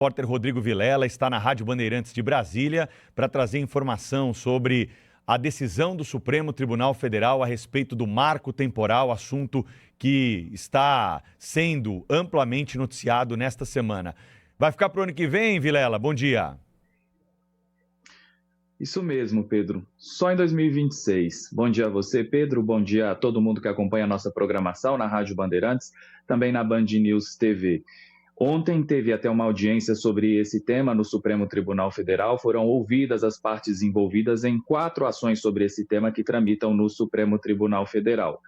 O repórter Rodrigo Vilela está na Rádio Bandeirantes de Brasília para trazer informação sobre a decisão do Supremo Tribunal Federal a respeito do marco temporal, assunto que está sendo amplamente noticiado nesta semana. Vai ficar para o ano que vem, Vilela? Bom dia. Isso mesmo, Pedro. Só em 2026. Bom dia a você, Pedro. Bom dia a todo mundo que acompanha a nossa programação na Rádio Bandeirantes, também na Band News TV. Ontem teve até uma audiência sobre esse tema no Supremo Tribunal Federal. Foram ouvidas as partes envolvidas em 4 ações sobre esse tema que tramitam no Supremo Tribunal Federal.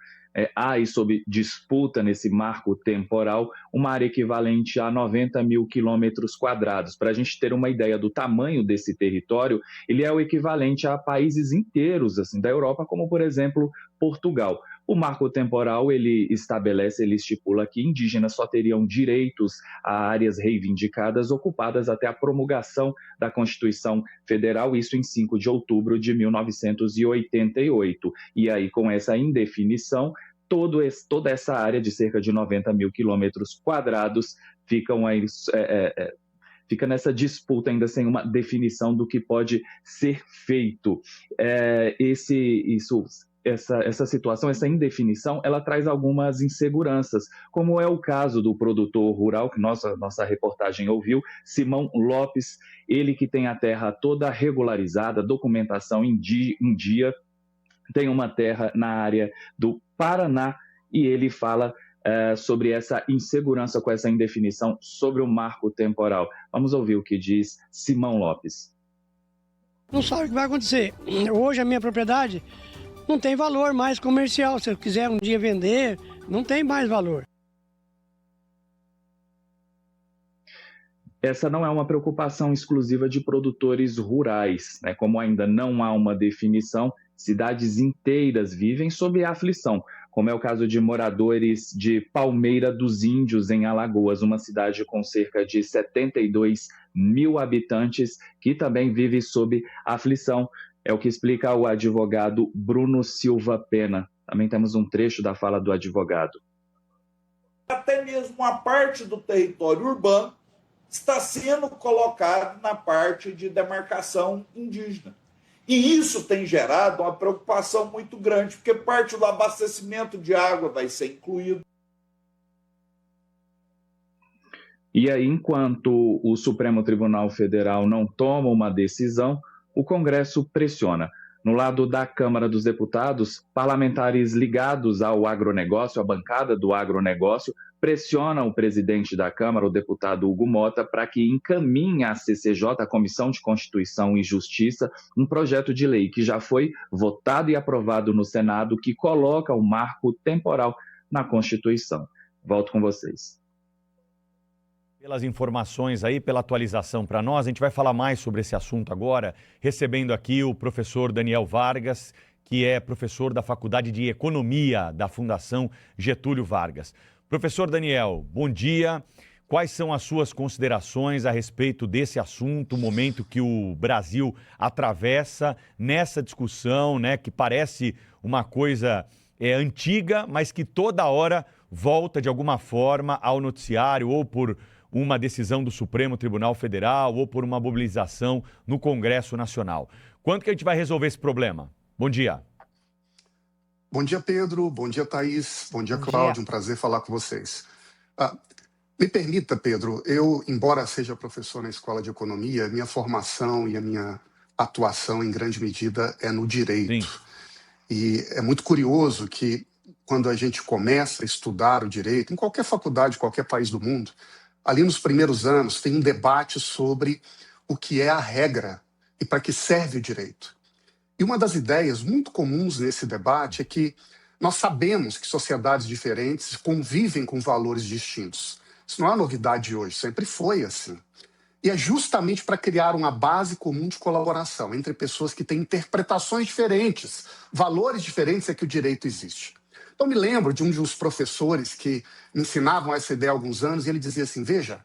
Há aí sob disputa nesse marco temporal uma área equivalente a 90 mil quilômetros quadrados. Para a gente ter uma ideia do tamanho desse território, ele é o equivalente a países inteiros assim, da Europa, como por exemplo Portugal. O marco temporal, ele estipula que indígenas só teriam direitos a áreas reivindicadas ocupadas até a promulgação da Constituição Federal, isso em 5 de outubro de 1988. E aí, com essa indefinição, toda essa área de cerca de 90 mil quilômetros quadrados fica nessa disputa ainda sem uma definição do que pode ser feito. Essa situação, essa indefinição, ela traz algumas inseguranças, como é o caso do produtor rural, que nossa reportagem ouviu, Simão Lopes, ele que tem a terra toda regularizada, documentação em dia, tem uma terra na área do Paraná, e ele fala sobre essa insegurança com essa indefinição sobre o marco temporal. Vamos ouvir o que diz Simão Lopes. Não sabe o que vai acontecer. Hoje a minha propriedade não tem valor mais comercial. Se eu quiser um dia vender, não tem mais valor. Essa não é uma preocupação exclusiva de produtores rurais, né? Como ainda não há uma definição, cidades inteiras vivem sob aflição, como é o caso de moradores de Palmeira dos Índios, em Alagoas, uma cidade com cerca de 72 mil habitantes, que também vive sob aflição. É o que explica o advogado Bruno Silva Pena. Também temos um trecho da fala do advogado. Até mesmo uma parte do território urbano está sendo colocado na parte de demarcação indígena. E isso tem gerado uma preocupação muito grande, porque parte do abastecimento de água vai ser incluído. E aí, enquanto o Supremo Tribunal Federal não toma uma decisão, o Congresso pressiona. No lado da Câmara dos Deputados, parlamentares ligados ao agronegócio, a bancada do agronegócio, pressionam o presidente da Câmara, o deputado Hugo Mota, para que encaminhe à CCJ, a Comissão de Constituição e Justiça, um projeto de lei que já foi votado e aprovado no Senado, que coloca o marco temporal na Constituição. Volto com vocês. Pelas informações aí, pela atualização para nós, a gente vai falar mais sobre esse assunto agora, recebendo aqui o professor Daniel Vargas, que é professor da Faculdade de Economia da Fundação Getúlio Vargas. Professor Daniel, bom dia. Quais são as suas considerações a respeito desse assunto, o momento que o Brasil atravessa nessa discussão, né, que parece uma coisa antiga, mas que toda hora volta de alguma forma ao noticiário, ou por uma decisão do Supremo Tribunal Federal ou por uma mobilização no Congresso Nacional. Quando que a gente vai resolver esse problema? Bom dia. Bom dia, Pedro. Bom dia, Thaís. Bom dia, Cláudio. Um prazer falar com vocês. Me permita, Pedro, eu, embora seja professor na Escola de Economia, minha formação e a minha atuação, em grande medida, é no direito. Sim. E é muito curioso que, quando a gente começa a estudar o direito, em qualquer faculdade, qualquer país do mundo, ali nos primeiros anos, tem um debate sobre o que é a regra e para que serve o direito. E uma das ideias muito comuns nesse debate é que nós sabemos que sociedades diferentes convivem com valores distintos. Isso não é uma novidade hoje, sempre foi assim. E é justamente para criar uma base comum de colaboração entre pessoas que têm interpretações diferentes, valores diferentes, é que o direito existe. Então, me lembro de um dos professores que me ensinavam essa ideia há alguns anos, e ele dizia assim, veja,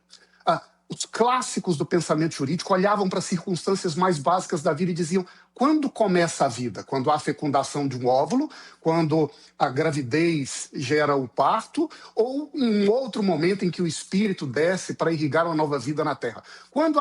Os clássicos do pensamento jurídico olhavam para as circunstâncias mais básicas da vida e diziam: quando começa a vida? Quando há a fecundação de um óvulo, quando a gravidez gera o parto, ou em um outro momento em que o espírito desce para irrigar uma nova vida na Terra? Quando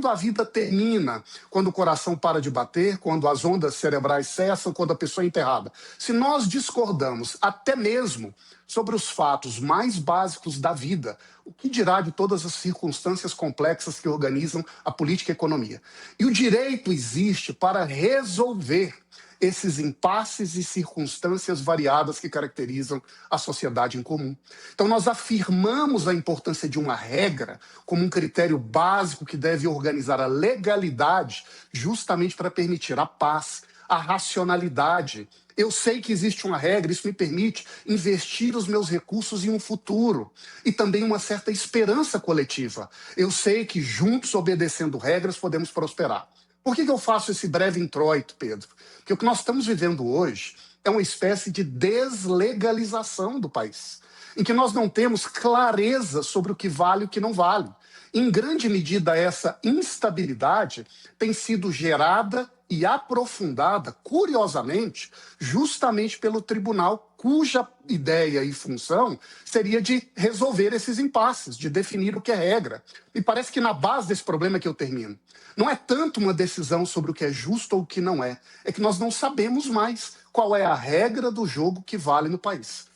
a vida termina, quando o coração para de bater, quando as ondas cerebrais cessam, quando a pessoa é enterrada. Se nós discordamos até mesmo sobre os fatos mais básicos da vida, o que dirá de todas as circunstâncias complexas que organizam a política e a economia? E o direito existe para resolver esses impasses e circunstâncias variadas que caracterizam a sociedade em comum. Então, nós afirmamos a importância de uma regra como um critério básico que deve organizar a legalidade, justamente para permitir a paz, a racionalidade. Eu sei que existe uma regra, isso me permite investir os meus recursos em um futuro e também uma certa esperança coletiva. Eu sei que juntos, obedecendo regras, podemos prosperar. Por que eu faço esse breve introito, Pedro? Porque o que nós estamos vivendo hoje é uma espécie de deslegalização do país, em que nós não temos clareza sobre o que vale e o que não vale. Em grande medida, essa instabilidade tem sido gerada e aprofundada, curiosamente, justamente pelo tribunal, cuja ideia e função seria de resolver esses impasses, de definir o que é regra. Me parece que na base desse problema que eu termino, não é tanto uma decisão sobre o que é justo ou o que não é que nós não sabemos mais qual é a regra do jogo que vale no país.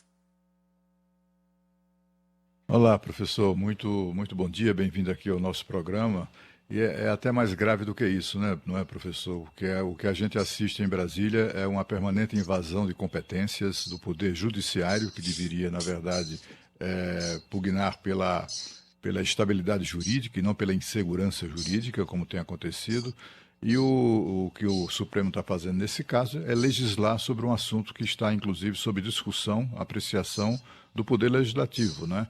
Olá, professor. Muito bom dia. Bem-vindo aqui ao nosso programa. E é até mais grave do que isso, né? Não é, professor? O que a gente assiste em Brasília é uma permanente invasão de competências do poder judiciário, que deveria, na verdade, pugnar pela estabilidade jurídica e não pela insegurança jurídica, como tem acontecido. E o que o Supremo está fazendo nesse caso é legislar sobre um assunto que está, inclusive, sob discussão, apreciação do Poder Legislativo, né?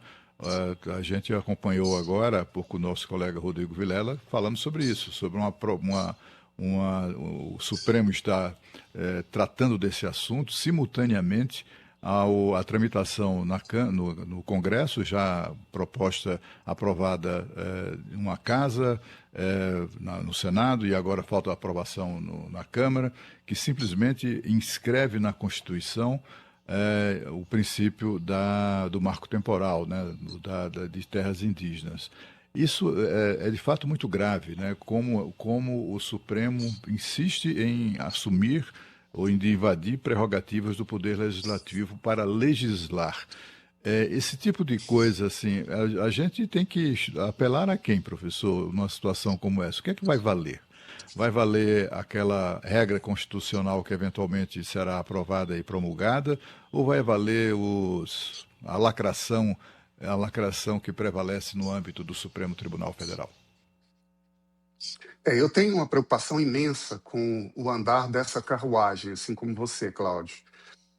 A gente acompanhou agora, há pouco, o nosso colega Rodrigo Vilela falando sobre isso, sobre o Supremo está tratando desse assunto simultaneamente à tramitação no Congresso, já proposta aprovada em uma casa, no Senado, e agora falta a aprovação na Câmara, que simplesmente inscreve na Constituição o princípio do marco temporal, né, de terras indígenas. Isso é de fato muito grave, né? Como o Supremo insiste em assumir ou em invadir prerrogativas do Poder Legislativo para legislar. Esse tipo de coisa, assim, a gente tem que apelar a quem, professor, numa situação como essa? O que é que vai valer? Vai valer aquela regra constitucional que eventualmente será aprovada e promulgada, ou vai valer a lacração que prevalece no âmbito do Supremo Tribunal Federal? Eu tenho uma preocupação imensa com o andar dessa carruagem, assim como você, Cláudio.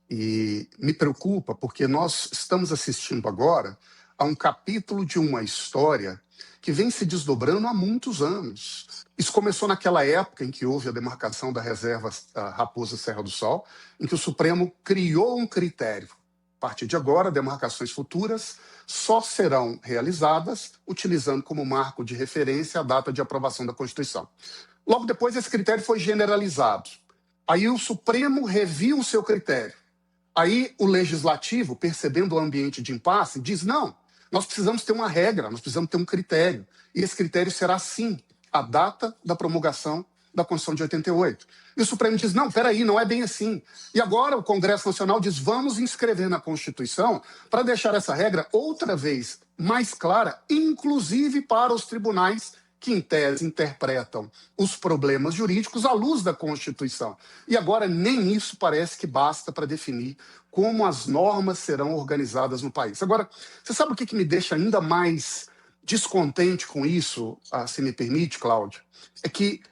E me preocupa porque nós estamos assistindo agora a um capítulo de uma história que vem se desdobrando há muitos anos. Isso começou naquela época em que houve a demarcação da reserva Raposa Serra do Sol, em que o Supremo criou um critério. A partir de agora, demarcações futuras só serão realizadas utilizando como marco de referência a data de aprovação da Constituição. Logo depois, esse critério foi generalizado. Aí o Supremo reviu o seu critério. Aí o Legislativo, percebendo o ambiente de impasse, diz: não, nós precisamos ter uma regra, nós precisamos ter um critério. E esse critério será, sim, a data da promulgação da Constituição de 88. E o Supremo diz: não, peraí, não é bem assim. E agora o Congresso Nacional diz: vamos inscrever na Constituição para deixar essa regra outra vez mais clara, inclusive para os tribunais que, em tese, interpretam os problemas jurídicos à luz da Constituição. E agora nem isso parece que basta para definir como as normas serão organizadas no país. Agora, você sabe o que me deixa ainda mais descontente com isso, se me permite, Cláudio? É que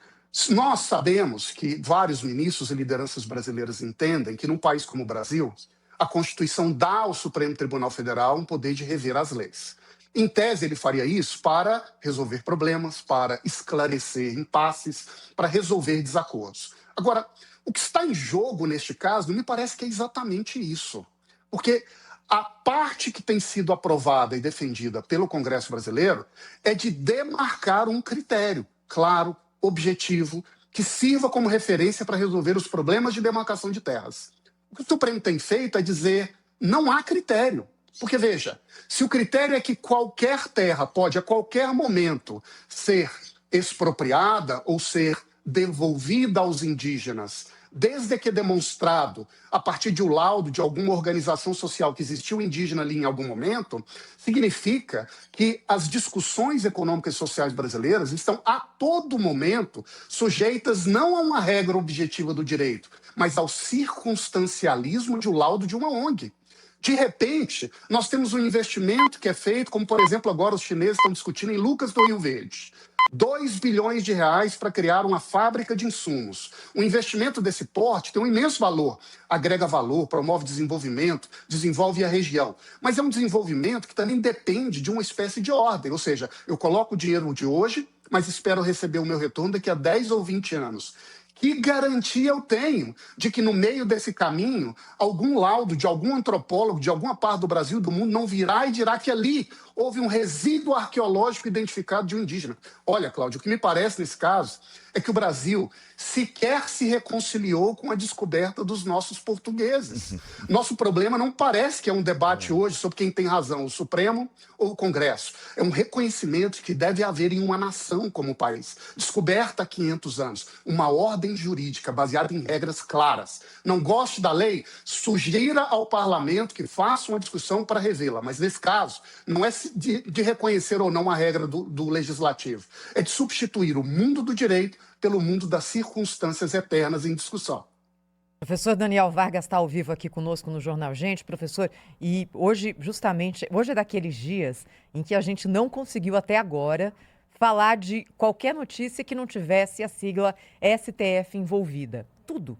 nós sabemos que vários ministros e lideranças brasileiras entendem que num país como o Brasil, a Constituição dá ao Supremo Tribunal Federal um poder de rever as leis. Em tese, ele faria isso para resolver problemas, para esclarecer impasses, para resolver desacordos. Agora, o que está em jogo neste caso me parece que é exatamente isso. Porque A parte que tem sido aprovada e defendida pelo Congresso brasileiro é de demarcar um critério claro, objetivo, que sirva como referência para resolver os problemas de demarcação de terras. O que o Supremo tem feito é dizer: não há critério. Porque, veja, se o critério é que qualquer terra pode, a qualquer momento, ser expropriada ou ser devolvida aos indígenas, desde que demonstrado, a partir de um laudo de alguma organização social que existiu indígena ali em algum momento, significa que as discussões econômicas e sociais brasileiras estão a todo momento sujeitas não a uma regra objetiva do direito, mas ao circunstancialismo de um laudo de uma ONG. De repente, nós temos um investimento que é feito, como, por exemplo, agora os chineses estão discutindo em Lucas do Rio Verde. 2 bilhões de reais para criar uma fábrica de insumos. Um investimento desse porte tem um imenso valor. Agrega valor, promove desenvolvimento, desenvolve a região. Mas é um desenvolvimento que também depende de uma espécie de ordem. Ou seja, eu coloco o dinheiro de hoje, mas espero receber o meu retorno daqui a 10 ou 20 anos. Que garantia eu tenho de que no meio desse caminho, algum laudo de algum antropólogo de alguma parte do Brasil, do mundo, não virá e dirá que ali houve um resíduo arqueológico identificado de um indígena? Olha, Cláudio, o que me parece nesse caso é que o Brasil sequer se reconciliou com a descoberta dos nossos portugueses. Nosso problema não parece que é um debate hoje sobre quem tem razão, o Supremo ou o Congresso. É um reconhecimento que deve haver em uma nação como país. Descoberta há 500 anos, uma ordem jurídica baseada em regras claras. Não goste da lei, sugira ao parlamento que faça uma discussão para revê-la. Mas nesse caso, não é de reconhecer ou não a regra do legislativo. É de substituir o mundo do direito pelo mundo das circunstâncias eternas em discussão. Professor Daniel Vargas está ao vivo aqui conosco no Jornal Gente. Professor, e hoje, justamente, hoje é daqueles dias em que a gente não conseguiu até agora falar de qualquer notícia que não tivesse a sigla STF envolvida. Tudo.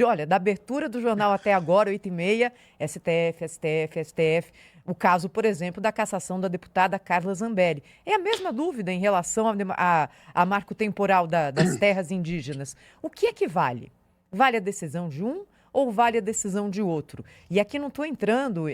Olha, da abertura do jornal até agora, 8h30, STF. O caso, por exemplo, da cassação da deputada Carla Zambelli. É a mesma dúvida em relação a marco temporal das terras indígenas. O que é que vale? Vale a decisão de um ou vale a decisão de outro? E aqui não estou entrando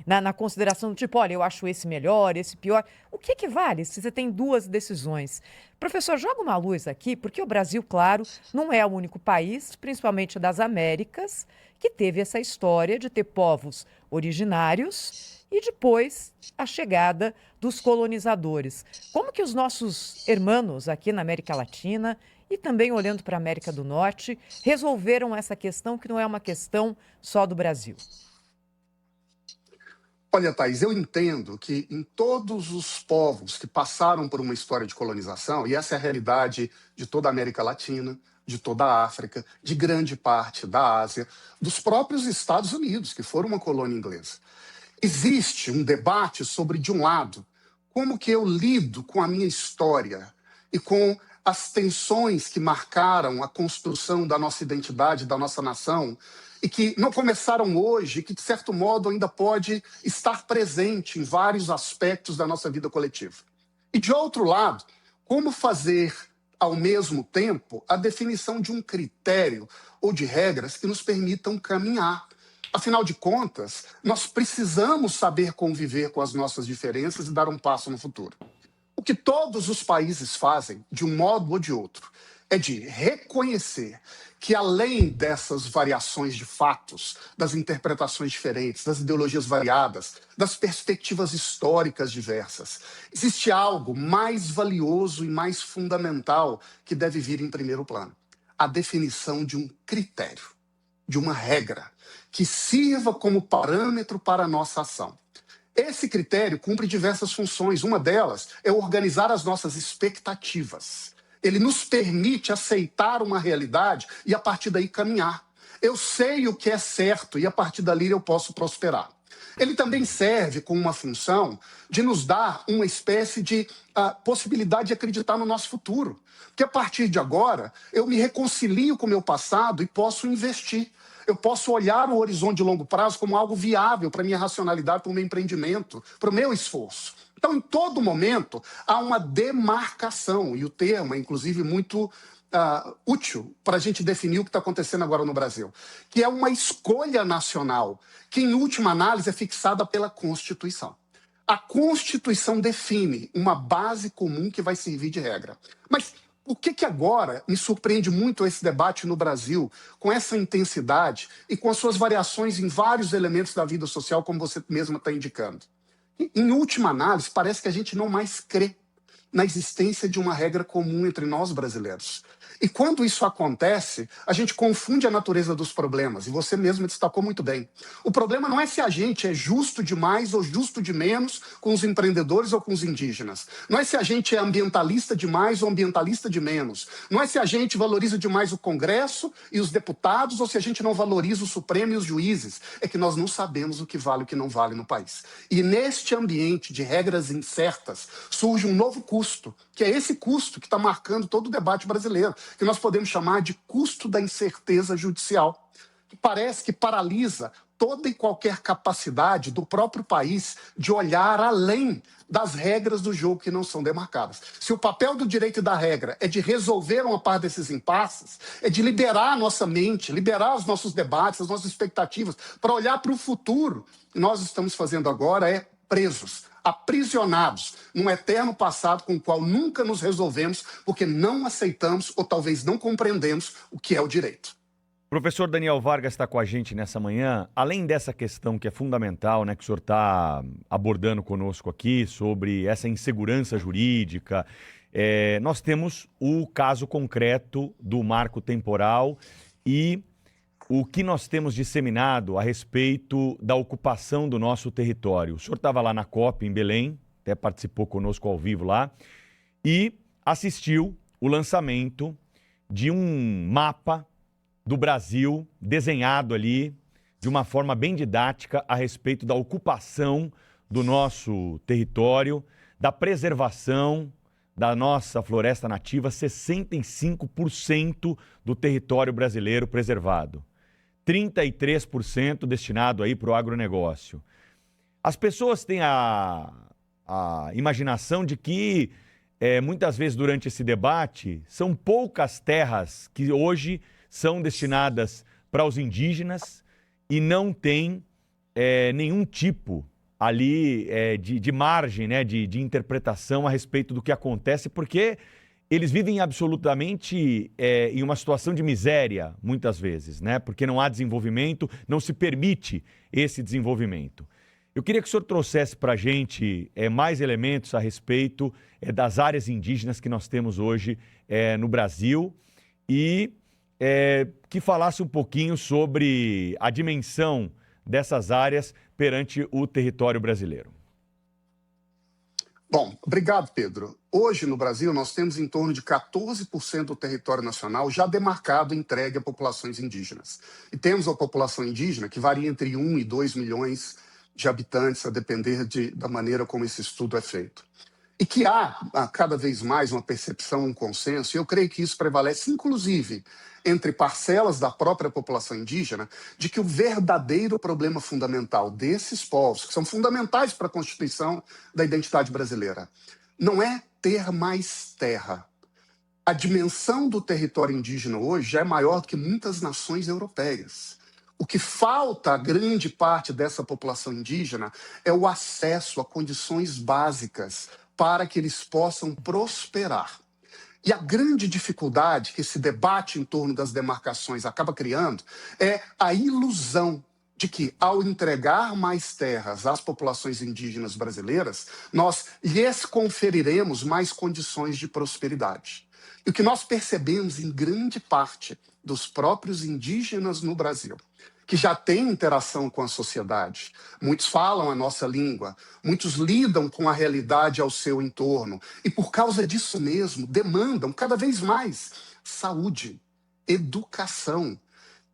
na consideração do tipo, olha, eu acho esse melhor, esse pior. O que é que vale se você tem duas decisões? Professor, joga uma luz aqui, porque o Brasil, claro, não é o único país, principalmente das Américas, que teve essa história de ter povos originários e depois a chegada dos colonizadores. Como que os nossos irmãos aqui na América Latina e também olhando para a América do Norte resolveram essa questão que não é uma questão só do Brasil? Olha, Thaís, eu entendo que em todos os povos que passaram por uma história de colonização, e essa é a realidade de toda a América Latina, de toda a África, de grande parte da Ásia, dos próprios Estados Unidos, que foram uma colônia inglesa. Existe um debate sobre, de um lado, como que eu lido com a minha história e com as tensões que marcaram a construção da nossa identidade, da nossa nação, e que não começaram hoje, e que, de certo modo, ainda pode estar presente em vários aspectos da nossa vida coletiva. E, de outro lado, como fazer, ao mesmo tempo, a definição de um critério ou de regras que nos permitam caminhar. Afinal de contas, nós precisamos saber conviver com as nossas diferenças e dar um passo no futuro. O que todos os países fazem, de um modo ou de outro, é de reconhecer que, além dessas variações de fatos, das interpretações diferentes, das ideologias variadas, das perspectivas históricas diversas, existe algo mais valioso e mais fundamental que deve vir em primeiro plano: a definição de um critério, de uma regra, que sirva como parâmetro para a nossa ação. Esse critério cumpre diversas funções. Uma delas é organizar as nossas expectativas. Ele nos permite aceitar uma realidade e, a partir daí, caminhar. Eu sei o que é certo e, a partir dali, eu posso prosperar. Ele também serve com uma função de nos dar uma espécie de possibilidade de acreditar no nosso futuro. Porque, a partir de agora, eu me reconcilio com o meu passado e posso investir. Eu posso olhar o horizonte de longo prazo como algo viável para a minha racionalidade, para o meu empreendimento, para o meu esforço. Então, em todo momento, há uma demarcação, e o termo é, inclusive, muito útil para a gente definir o que está acontecendo agora no Brasil, que é uma escolha nacional, que em última análise é fixada pela Constituição. A Constituição define uma base comum que vai servir de regra. Mas por que agora me surpreende muito esse debate no Brasil, com essa intensidade e com as suas variações em vários elementos da vida social, como você mesma está indicando? Em última análise, parece que a gente não mais crê na existência de uma regra comum entre nós brasileiros. E quando isso acontece, a gente confunde a natureza dos problemas, e você mesmo destacou muito bem. O problema não é se a gente é justo demais ou justo de menos com os empreendedores ou com os indígenas. Não é se a gente é ambientalista demais ou ambientalista de menos. Não é se a gente valoriza demais o Congresso e os deputados ou se a gente não valoriza o Supremo e os juízes. É que nós não sabemos o que vale e o que não vale no país. E neste ambiente de regras incertas, surge um novo custo, que é esse custo que está marcando todo o debate brasileiro, que nós podemos chamar de custo da incerteza judicial, que parece que paralisa toda e qualquer capacidade do próprio país de olhar além das regras do jogo que não são demarcadas. Se o papel do direito e da regra é de resolver uma parte desses impasses, é de liberar a nossa mente, liberar os nossos debates, as nossas expectativas, para olhar para o futuro, o que nós estamos fazendo agora é presos, aprisionados num eterno passado com o qual nunca nos resolvemos, porque não aceitamos ou talvez não compreendemos o que é o direito. Professor Daniel Vargas está com a gente nessa manhã. Além dessa questão que é fundamental, né, que o senhor está abordando conosco aqui, sobre essa insegurança jurídica, nós temos o caso concreto do marco temporal e o que nós temos disseminado a respeito da ocupação do nosso território. O senhor estava lá na COP, em Belém, até participou conosco ao vivo lá, e assistiu o lançamento de um mapa do Brasil, desenhado ali de uma forma bem didática a respeito da ocupação do nosso território, da preservação da nossa floresta nativa, 65% do território brasileiro preservado. 33% destinado aí para o agronegócio. As pessoas têm a imaginação de que muitas vezes durante esse debate são poucas terras que hoje são destinadas para os indígenas e não tem nenhum tipo ali de margem, né, de interpretação a respeito do que acontece, porque eles vivem absolutamente em uma situação de miséria, muitas vezes, né? Porque não há desenvolvimento, não se permite esse desenvolvimento. Eu queria que o senhor trouxesse para a gente mais elementos a respeito das áreas indígenas que nós temos hoje no Brasil e que falasse um pouquinho sobre a dimensão dessas áreas perante o território brasileiro. Bom, obrigado, Pedro. Hoje, no Brasil, nós temos em torno de 14% do território nacional já demarcado e entregue a populações indígenas. E temos a população indígena que varia entre 1 e 2 milhões de habitantes, a depender da maneira como esse estudo é feito. E que há cada vez mais uma percepção, um consenso, e eu creio que isso prevalece, inclusive, entre parcelas da própria população indígena, de que o verdadeiro problema fundamental desses povos, que são fundamentais para a constituição da identidade brasileira, não é ter mais terra. A dimensão do território indígena hoje já é maior do que muitas nações europeias. O que falta a grande parte dessa população indígena é o acesso a condições básicas para que eles possam prosperar. E a grande dificuldade que esse debate em torno das demarcações acaba criando é a ilusão de que, ao entregar mais terras às populações indígenas brasileiras, nós lhes conferiremos mais condições de prosperidade. E o que nós percebemos em grande parte dos próprios indígenas no Brasil, que já têm interação com a sociedade. Muitos falam a nossa língua, muitos lidam com a realidade ao seu entorno e, por causa disso mesmo, demandam cada vez mais saúde, educação,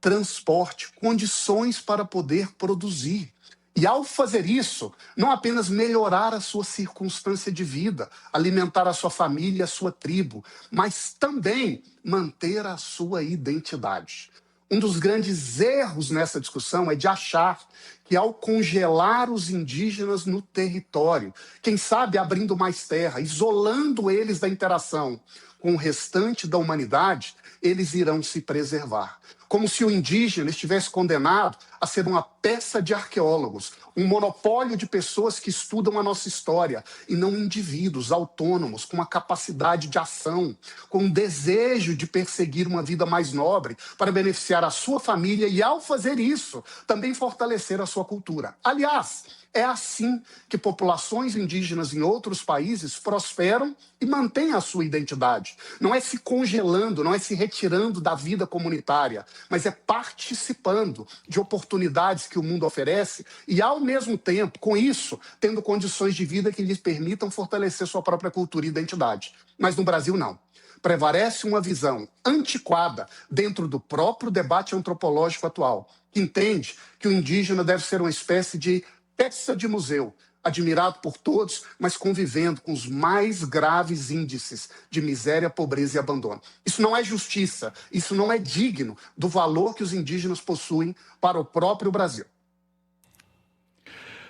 transporte, condições para poder produzir. E, ao fazer isso, não apenas melhorar a sua circunstância de vida, alimentar a sua família e a sua tribo, mas também manter a sua identidade. Um dos grandes erros nessa discussão é de achar que, ao congelar os indígenas no território, quem sabe abrindo mais terra, isolando eles da interação com o restante da humanidade, eles irão se preservar. Como se o indígena estivesse condenado a ser uma peça de arqueólogos, um monopólio de pessoas que estudam a nossa história, e não indivíduos autônomos, com uma capacidade de ação, com um desejo de perseguir uma vida mais nobre para beneficiar a sua família e, ao fazer isso, também fortalecer a sua cultura. Aliás, é assim que populações indígenas em outros países prosperam e mantêm a sua identidade. Não é se congelando, não é se retirando da vida comunitária, mas é participando de oportunidades que o mundo oferece e, ao mesmo tempo, com isso, tendo condições de vida que lhes permitam fortalecer sua própria cultura e identidade. Mas no Brasil, não. Prevalece uma visão antiquada dentro do próprio debate antropológico atual, que entende que o indígena deve ser uma espécie de peça de museu, admirado por todos, mas convivendo com os mais graves índices de miséria, pobreza e abandono. Isso não é justiça, isso não é digno do valor que os indígenas possuem para o próprio Brasil.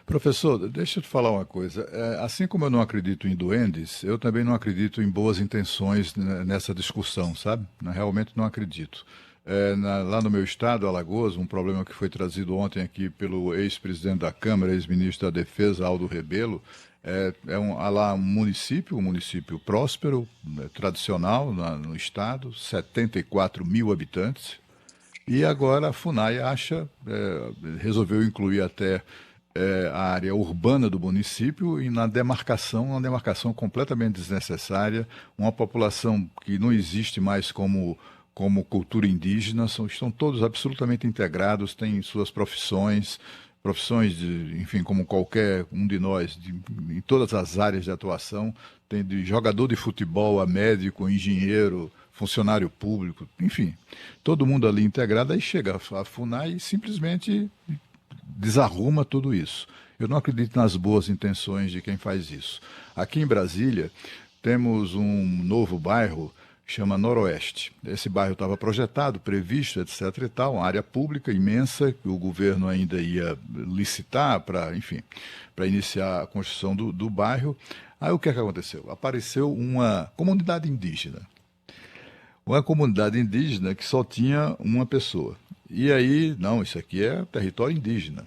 Professor, deixa eu te falar uma coisa. Assim como eu não acredito em duendes, eu também não acredito em boas intenções nessa discussão, sabe? Realmente não acredito. Lá no meu estado, Alagoas, um problema que foi trazido ontem aqui pelo ex-presidente da Câmara, ex-ministro da Defesa, Aldo Rebelo, há lá um município próspero, tradicional no estado, 74 mil habitantes, e agora a FUNAI resolveu incluir até a área urbana do município e uma demarcação completamente desnecessária, uma população que não existe mais como cultura indígena, estão todos absolutamente integrados, têm suas profissões enfim, como qualquer um de nós, em todas as áreas de atuação, tem de jogador de futebol a médico, engenheiro, funcionário público, enfim, todo mundo ali integrado, aí chega a FUNAI e simplesmente desarruma tudo isso. Eu não acredito nas boas intenções de quem faz isso. Aqui em Brasília, temos um novo bairro que chama Noroeste. Esse bairro estava projetado, previsto, etc. e tal, uma área pública imensa, que o governo ainda ia licitar para iniciar a construção do bairro. Aí o que é que aconteceu? Apareceu uma comunidade indígena. Uma comunidade indígena que só tinha uma pessoa. E aí, não, isso aqui é território indígena.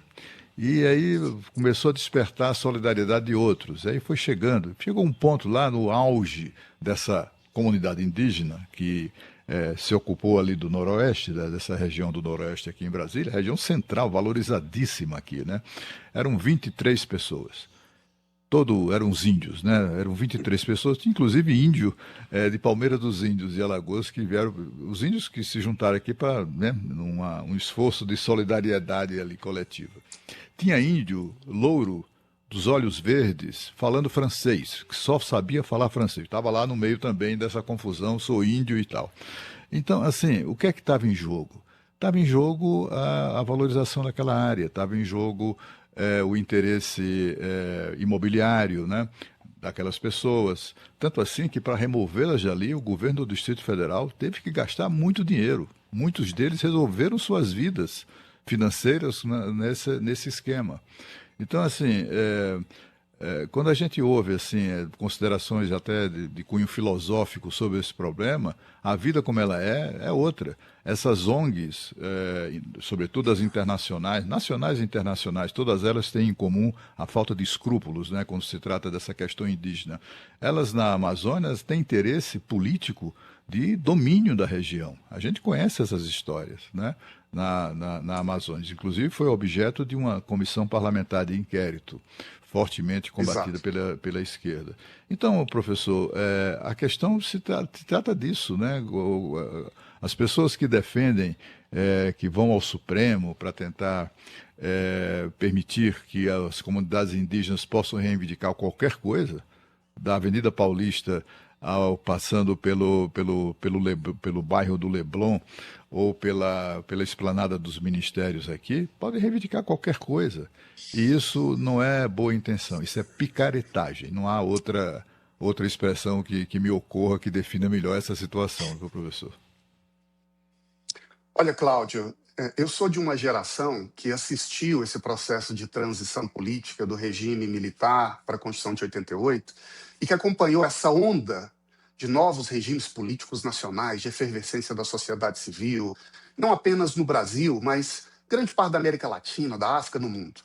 E aí começou a despertar a solidariedade de outros. Aí chegou um ponto lá no auge dessa comunidade indígena que se ocupou ali do Noroeste, dessa região do Noroeste aqui em Brasília, região central, valorizadíssima aqui, né? Eram 23 pessoas. Eram os índios, né? Eram 23 pessoas, inclusive índio de Palmeira dos Índios e Alagoas, que vieram, os índios que se juntaram aqui para um esforço de solidariedade ali coletiva. Tinha índio louro, dos olhos verdes, falando francês, que só sabia falar francês. Estava lá no meio também dessa confusão, sou índio e tal. Então, assim, o que é que estava em jogo? Estava em jogo a valorização daquela área, estava em jogo o interesse imobiliário, né, daquelas pessoas. Tanto assim que, para removê-las dali, o governo do Distrito Federal teve que gastar muito dinheiro. Muitos deles resolveram suas vidas financeiras nesse esquema. Então, assim, quando a gente ouve assim, considerações até de cunho filosófico sobre esse problema, a vida como ela é outra. Essas ONGs, sobretudo as internacionais, nacionais e internacionais, todas elas têm em comum a falta de escrúpulos, né, quando se trata dessa questão indígena. Elas, na Amazônia, têm interesse político de domínio da região. A gente conhece essas histórias, né, na Amazônia. Inclusive, foi objeto de uma comissão parlamentar de inquérito, fortemente combatida pela esquerda. Então, professor, a questão se trata disso, né? As pessoas que defendem, que vão ao Supremo para tentar permitir que as comunidades indígenas possam reivindicar qualquer coisa, da Avenida Paulista passando pelo bairro do Leblon ou pela esplanada dos ministérios aqui, podem reivindicar qualquer coisa. E isso não é boa intenção, isso é picaretagem. Não há outra expressão que me ocorra que defina melhor essa situação, viu, professor? Olha, Cláudio, eu sou de uma geração que assistiu esse processo de transição política do regime militar para a Constituição de 88 e que acompanhou essa onda de novos regimes políticos nacionais, de efervescência da sociedade civil, não apenas no Brasil, mas grande parte da América Latina, da África, no mundo.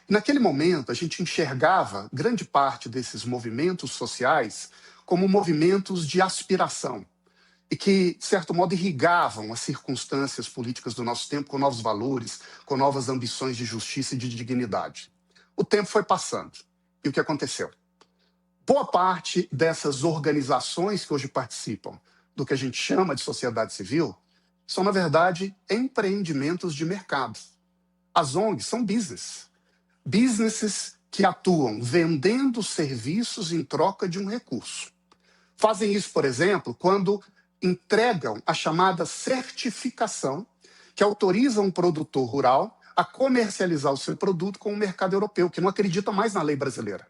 E naquele momento, a gente enxergava grande parte desses movimentos sociais como movimentos de aspiração e que, de certo modo, irrigavam as circunstâncias políticas do nosso tempo com novos valores, com novas ambições de justiça e de dignidade. O tempo foi passando. E o que aconteceu? Boa parte dessas organizações que hoje participam do que a gente chama de sociedade civil são, na verdade, empreendimentos de mercado. As ONGs são businesses que atuam vendendo serviços em troca de um recurso. Fazem isso, por exemplo, quando entregam a chamada certificação que autoriza um produtor rural a comercializar o seu produto com o mercado europeu, que não acredita mais na lei brasileira.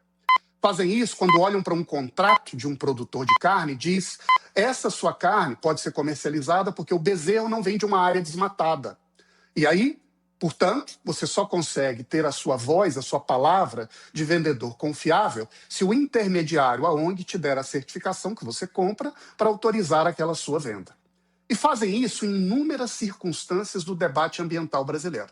Fazem isso quando olham para um contrato de um produtor de carne e diz: essa sua carne pode ser comercializada porque o bezerro não vem de uma área desmatada. E aí, portanto, você só consegue ter a sua voz, a sua palavra de vendedor confiável se o intermediário, a ONG, te der a certificação que você compra para autorizar aquela sua venda. E fazem isso em inúmeras circunstâncias do debate ambiental brasileiro.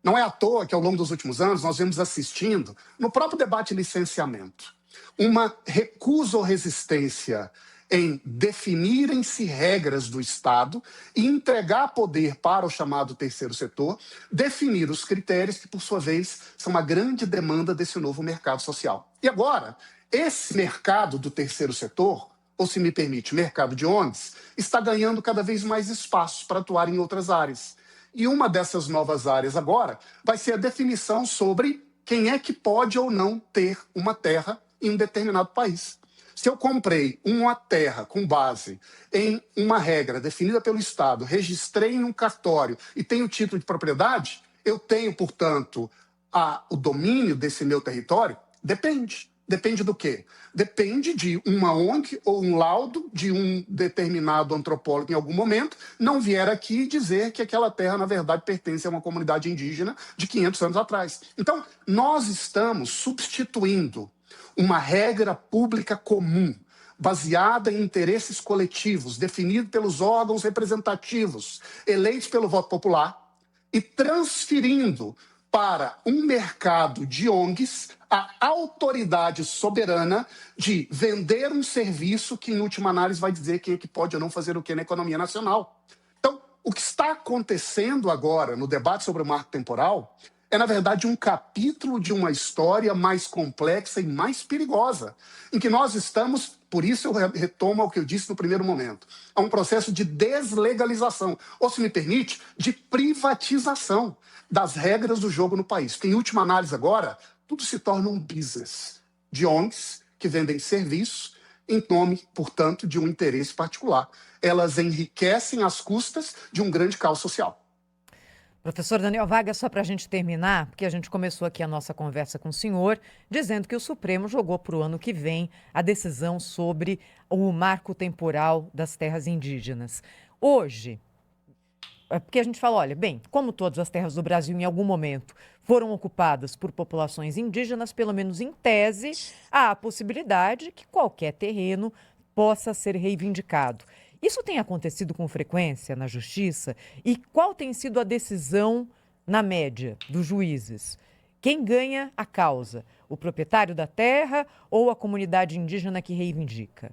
Não é à toa que, ao longo dos últimos anos, nós vemos assistindo, no próprio debate de licenciamento, uma recusa ou resistência em definirem-se regras do Estado e entregar poder para o chamado terceiro setor, definir os critérios que, por sua vez, são uma grande demanda desse novo mercado social. E agora, esse mercado do terceiro setor, ou se me permite, mercado de ONGs, está ganhando cada vez mais espaço para atuar em outras áreas. E uma dessas novas áreas agora vai ser a definição sobre quem é que pode ou não ter uma terra em um determinado país. Se eu comprei uma terra com base em uma regra definida pelo Estado, registrei em um cartório e tenho título de propriedade, eu tenho, portanto, o domínio desse meu território? Depende. Depende do quê? Depende de uma ONG ou um laudo de um determinado antropólogo em algum momento não vier aqui dizer que aquela terra, na verdade, pertence a uma comunidade indígena de 500 anos atrás. Então, nós estamos substituindo uma regra pública comum, baseada em interesses coletivos, definido pelos órgãos representativos, eleitos pelo voto popular, e transferindo para um mercado de ONGs a autoridade soberana de vender um serviço que, em última análise, vai dizer quem é que pode ou não fazer o que na economia nacional. Então, o que está acontecendo agora no debate sobre o marco temporal é, na verdade, um capítulo de uma história mais complexa e mais perigosa, em que nós estamos, por isso eu retomo ao que eu disse no primeiro momento, a um processo de deslegalização, ou, se me permite, de privatização das regras do jogo no país. Porque, em última análise agora, tudo se torna um business de ONGs que vendem serviços em nome, portanto, de um interesse particular. Elas enriquecem às custas de um grande caos social. Professor Daniel Vargas, só para a gente terminar, porque a gente começou aqui a nossa conversa com o senhor, dizendo que o Supremo jogou para o ano que vem a decisão sobre o marco temporal das terras indígenas. Hoje, é porque a gente fala, olha, bem, como todas as terras do Brasil em algum momento foram ocupadas por populações indígenas, pelo menos em tese, há a possibilidade que qualquer terreno possa ser reivindicado. Isso tem acontecido com frequência na Justiça? E qual tem sido a decisão, na média, dos juízes? Quem ganha a causa? O proprietário da terra ou a comunidade indígena que reivindica?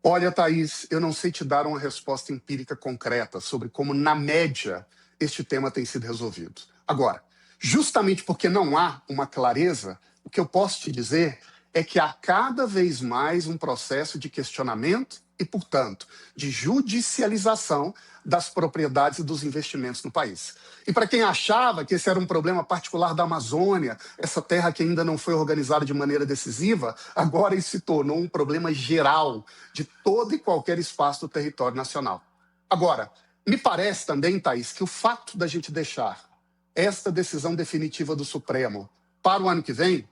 Olha, Thaís, eu não sei te dar uma resposta empírica concreta sobre como, na média, este tema tem sido resolvido. Agora, justamente porque não há uma clareza, o que eu posso te dizer é que há cada vez mais um processo de questionamento e, portanto, de judicialização das propriedades e dos investimentos no país. E para quem achava que esse era um problema particular da Amazônia, essa terra que ainda não foi organizada de maneira decisiva, agora isso se tornou um problema geral de todo e qualquer espaço do território nacional. Agora, me parece também, Thaís, que o fato da gente deixar esta decisão definitiva do Supremo para o ano que vem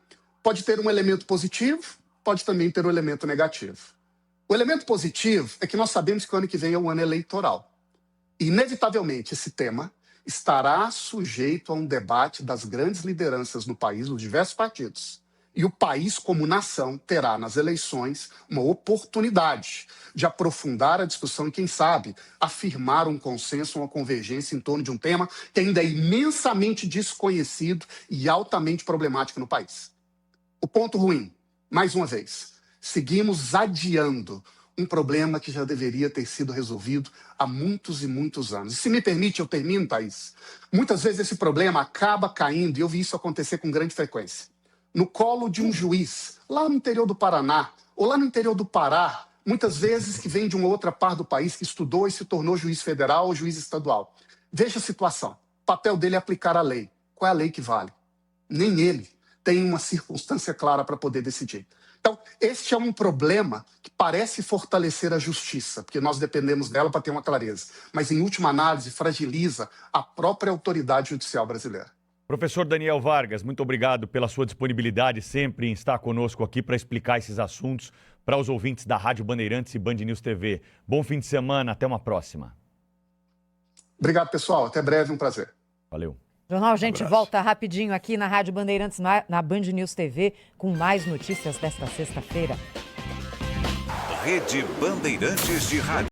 pode ter um elemento positivo, pode também ter um elemento negativo. O elemento positivo é que nós sabemos que o ano que vem é um ano eleitoral. E, inevitavelmente, esse tema estará sujeito a um debate das grandes lideranças no país, dos diversos partidos. E o país, como nação, terá nas eleições uma oportunidade de aprofundar a discussão e, quem sabe, afirmar um consenso, uma convergência em torno de um tema que ainda é imensamente desconhecido e altamente problemático no país. O ponto ruim, mais uma vez, seguimos adiando um problema que já deveria ter sido resolvido há muitos e muitos anos. E se me permite, eu termino, Thaís. Muitas vezes esse problema acaba caindo, e eu vi isso acontecer com grande frequência, no colo de um juiz, lá no interior do Paraná, ou lá no interior do Pará, muitas vezes que vem de uma outra parte do país, que estudou e se tornou juiz federal ou juiz estadual. Veja a situação. O papel dele é aplicar a lei. Qual é a lei que vale? Nem ele tem uma circunstância clara para poder decidir. Então, este é um problema que parece fortalecer a justiça, porque nós dependemos dela para ter uma clareza, mas, em última análise, fragiliza a própria autoridade judicial brasileira. Professor Daniel Vargas, muito obrigado pela sua disponibilidade sempre em estar conosco aqui para explicar esses assuntos para os ouvintes da Rádio Bandeirantes e Band News TV. Bom fim de semana, até uma próxima. Obrigado, pessoal. Até breve, um prazer. Valeu. Jornal, a gente volta rapidinho aqui na Rádio Bandeirantes, na Band News TV, com mais notícias desta sexta-feira. Rede Bandeirantes de Rádio.